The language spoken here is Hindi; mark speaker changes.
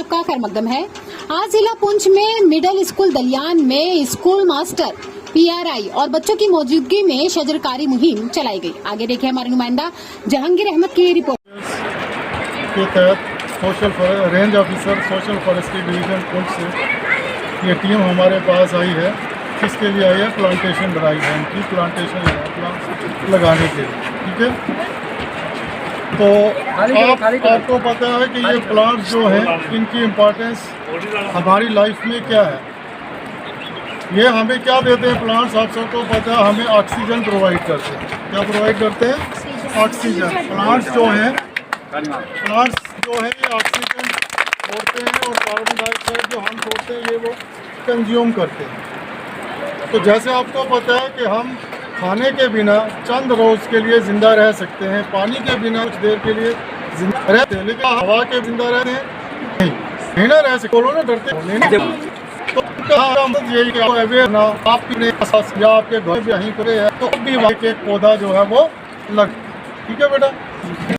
Speaker 1: आपका खैर मकदम है। आज जिला पुंछ में मिडिल स्कूल दलियान में स्कूल मास्टर PRI और बच्चों की मौजूदगी में शजरकारी मुहिम चलाई गई। आगे देखिए हमारे नुमाइंदा जहांगीर अहमद की रिपोर्ट
Speaker 2: के तहत range officer social forestry division Poonch से ये टीम हमारे पास आई है। किसके लिए आई है? प्लांटेशन ड्राइव है इनकी, प्लांटेशन लगाने के लिए। ठीक है, तो आपको पता है कि ये प्लांट्स जो हैं इनकी इम्पोर्टेंस हमारी लाइफ में क्या है। ये हमें क्या देते हैं प्लांट्स? आप सबको पता है, हमें ऑक्सीजन प्रोवाइड करते हैं। क्या प्रोवाइड करते हैं? ऑक्सीजन। प्लांट्स जो है ये ऑक्सीजन छोड़ते हैं और कार्बन डाइऑक्साइड जो हम छोड़ते हैं ये वो कंज्यूम करते हैं। तो जैसे आपको पता है कि हम खाने के बिना चंद रोज़ के लिए ज़िंदा रह सकते हैं, पानी के बिना कुछ देर के लिए जिंदा रहते हैं, लेकिन हवा के जिंदा रहते हैं नहीं ना रह सकते। बोलो ना, डरते तो मतलब यही कि अवेयर ना आपके आसपास या आपके घर भी यहीं पर है तो भी वहाँ के एक पौधा जो है वो लग। ठीक है बेटा।